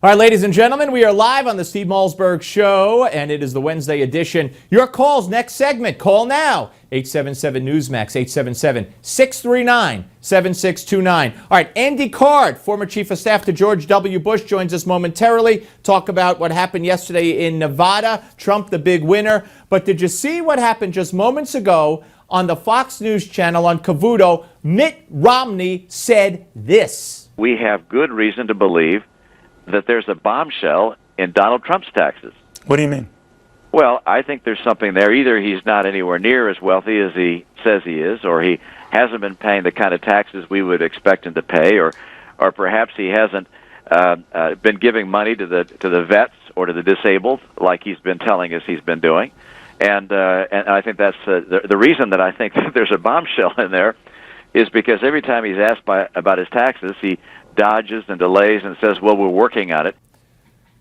All right, ladies and gentlemen, we are live on the Steve Malzberg Show, and it is the Wednesday edition. Your calls, next segment. Call now, 877 Newsmax, 877-639-7629. All right, Andy Card, former Chief of Staff to George W. Bush, joins us momentarily. Talk about what happened yesterday in Nevada. Trump, the big winner. But did you see what happened just moments ago on the Fox News channel on Cavuto? Mitt Romney said this. We have good reason to believe that there's a bombshell in Donald Trump's taxes. What do you mean? Well, I think there's something there. Either he's not anywhere near as wealthy as he says he is, or he hasn't been paying the kind of taxes we would expect him to pay, or perhaps he hasn't been giving money to the vets or to the disabled like he's been telling us he's been doing. And I think that's the reason that I think that there's a bombshell in there is because every time he's asked about his taxes, he dodges and delays and says, well, we're working on it.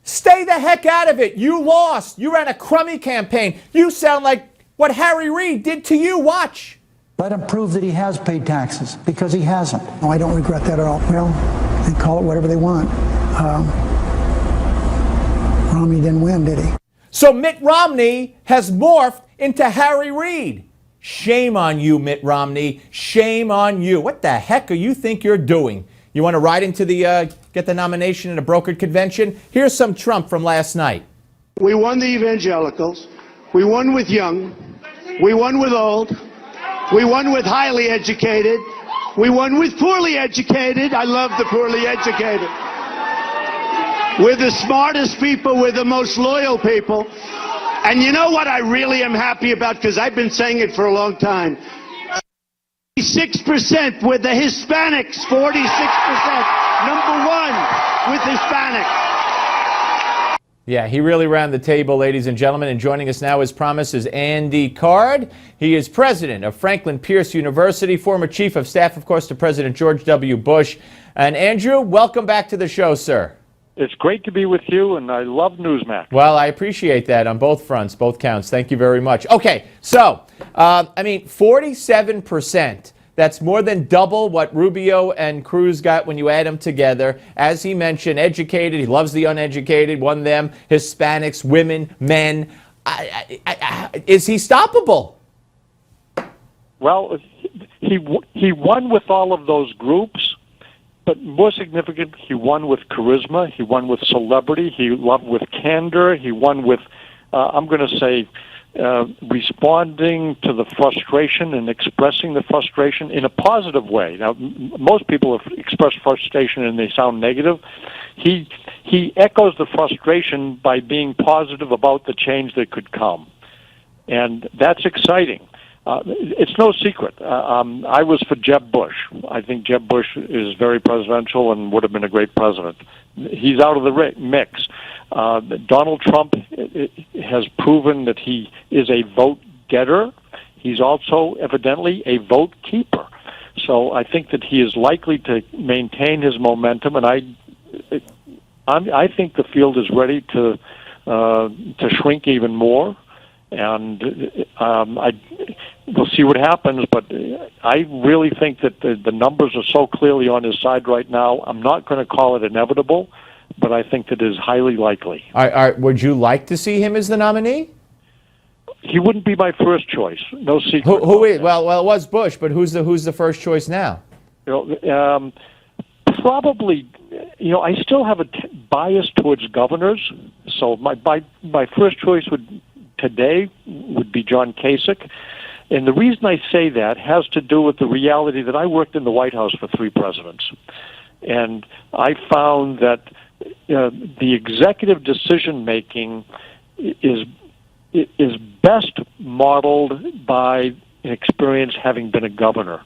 Stay the heck out of it. You lost. You ran a crummy campaign. You sound like what Harry Reid did to you. Watch. Let him prove that he has paid taxes, because he hasn't. No, I don't regret that at all. Well, they call it whatever they want. Romney didn't win, did he? So Mitt Romney has morphed into Harry Reid. Shame on you, Mitt Romney. Shame on you. What the heck are you think you're doing? You want to ride into the get the nomination at a brokered convention? Here's some Trump from last night. We won the evangelicals. We won with young. We won with old. We won with highly educated. We won with poorly educated. I love the poorly educated. We're the smartest people. We're the most loyal people. And you know what I really am happy about? Because I've been saying it for a long time. 46% with the Hispanics, 46%. Number one with Hispanics. Yeah, he really ran the table, ladies and gentlemen. And joining us now, as promised, is Andy Card. He is president of Franklin Pierce University, former chief of staff, of course, to President George W. Bush. And Andrew, welcome back to the show, sir. It's great to be with you, and I love Newsmax. Well, I appreciate that on both fronts, both counts. Thank you very much. Okay, so, 47%. That's more than double what Rubio and Cruz got when you add them together. As he mentioned, educated. He loves the uneducated. Won them. Hispanics, women, men. Is he stoppable? Well, he won with all of those groups. But more significant, he won with charisma, he won with celebrity, he won with candor, he won with, I'm going to say, responding to the frustration and expressing the frustration in a positive way. Now, most people have expressed frustration and they sound negative. He echoes the frustration by being positive about the change that could come. And that's exciting. It's no secret. I was for Jeb Bush. I think Jeb Bush is very presidential and would have been a great president. He's out of the mix. Donald Trump has proven that he is a vote getter. He's also evidently a vote keeper. So I think that he is likely to maintain his momentum, and I think the field is ready to shrink even more. And we'll see what happens, but I really think that the numbers are so clearly on his side right now. I'm not going to call it inevitable, but I think that it is highly likely. Would you like to see him as the nominee? He wouldn't be my first choice. No secret. Who is? Well, it was Bush, but who's the first choice now? Probably. I still have a bias towards governors, so my first choice today would be John Kasich. And the reason I say that has to do with the reality that I worked in the White House for 3 presidents. And I found that the executive decision-making is best modeled by an experience having been a governor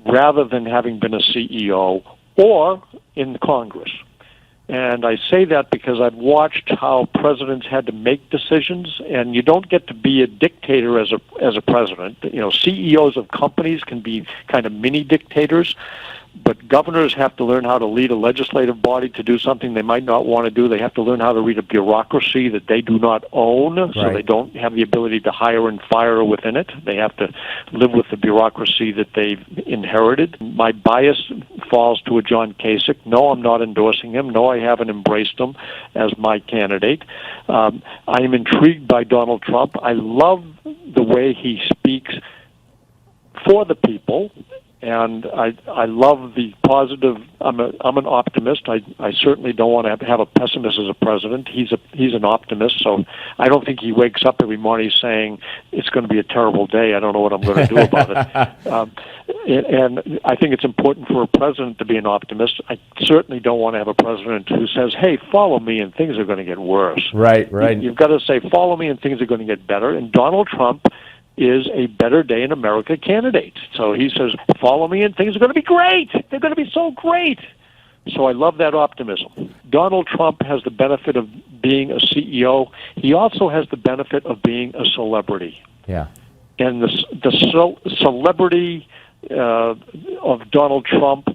rather than having been a CEO or in Congress. And I say that because I've watched how presidents had to make decisions, and you don't get to be a dictator as a president. CEOs of companies can be kind of mini dictators, But governors have to learn how to lead a legislative body to do something they might not want to do. They have to learn how to lead a bureaucracy that they do not own, so they don't have the ability to hire and fire within it. They have to live with the bureaucracy that they've inherited. My bias falls to a John Kasich. No, I'm not endorsing him. No, I haven't embraced him as my candidate. I am intrigued by Donald Trump. I love the way he speaks for the people, and I love the positive. I'm an optimist. I certainly don't want to have a pessimist as a president. He's an optimist, so I don't think he wakes up every morning saying it's going to be a terrible day. I don't know what I'm going to do about it. And I think it's important for a president to be an optimist. I certainly don't want to have a president who says, "Hey, follow me, and things are going to get worse." Right. You've got to say, "Follow me, and things are going to get better." And Donald Trump is a better day in America candidate. So he says, follow me and things are going to be great. They're going to be so great. So I love that optimism. Donald Trump has the benefit of being a CEO. He also has the benefit of being a celebrity. Yeah. And the celebrity of Donald Trump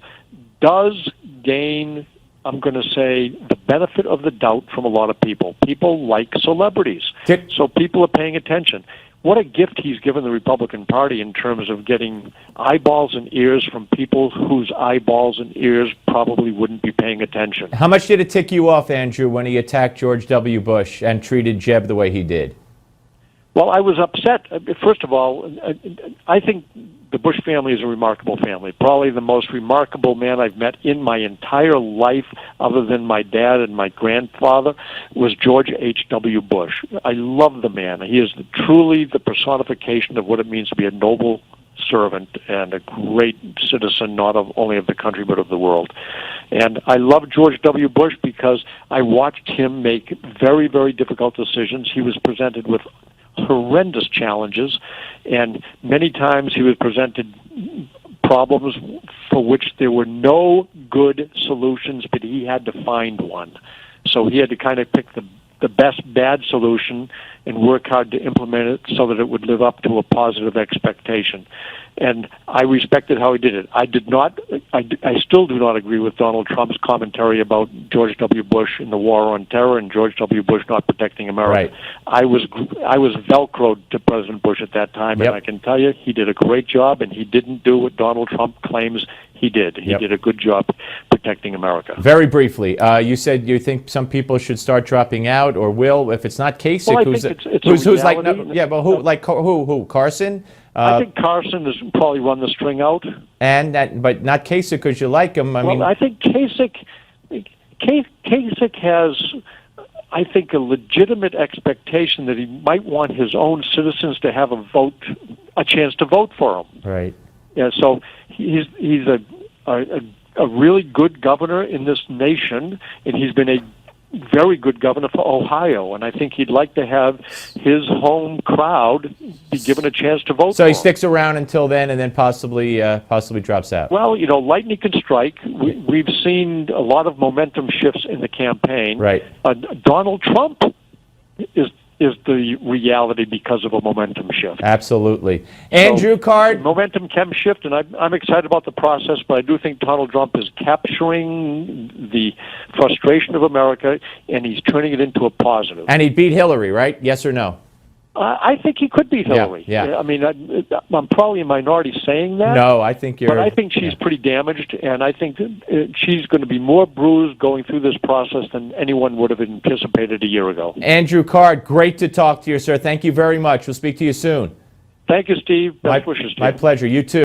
does gain, I'm going to say, the benefit of the doubt from a lot of people. People like celebrities. So people are paying attention. What a gift he's given the Republican Party in terms of getting eyeballs and ears from people whose eyeballs and ears probably wouldn't be paying attention. How much did it tick you off, Andrew, when he attacked George W. Bush and treated Jeb the way he did? Well, I was upset. First of all, I think the Bush family is a remarkable family. Probably the most remarkable man I've met in my entire life, other than my dad and my grandfather, was George H.W. Bush. I love the man. He is truly the personification of what it means to be a noble servant and a great citizen, not only of the country but of the world. And I love George W. Bush because I watched him make very, very difficult decisions. He was presented with horrendous challenges, and many times he was presented problems for which there were no good solutions, but he had to find one. So he had to kind of pick the best bad solution and work hard to implement it so that it would live up to a positive expectation. And I respected how he did it. I still do not agree with Donald Trump's commentary about George W. Bush and the war on terror and George W. Bush not protecting America. Right. I was Velcroed to President Bush at that time, and I can tell you he did a great job, and he didn't do what Donald Trump claims he did. He did a good job protecting America. Very briefly, you said you think some people should start dropping out, or will, if it's not Kasich, well, who's like, who, Carson? I think Carson has probably run the string out. But not Kasich because you like him. I think Kasich has, I think, a legitimate expectation that he might want his own citizens to have a chance to vote for him. Right. Yeah. So he's a really good governor in this nation, and he's been a very good governor for Ohio, and I think he'd like to have his home crowd be given a chance to vote. So he sticks around until then, and then possibly drops out. Well, lightning can strike. We've seen a lot of momentum shifts in the campaign. Right. Donald Trump is the reality because of a momentum shift. Absolutely. Andrew Card. Momentum can shift, and I'm excited about the process, but I do think Donald Trump is capturing the frustration of America, and he's turning it into a positive. And he beat Hillary, right? Yes or no? I think he could beat Hillary. Yeah. I mean, I'm probably a minority saying that. No, I think you're... But I think she's pretty damaged, and I think she's going to be more bruised going through this process than anyone would have anticipated a year ago. Andrew Card, great to talk to you, sir. Thank you very much. We'll speak to you soon. Thank you, Steve. Best wishes to you. My pleasure. You too.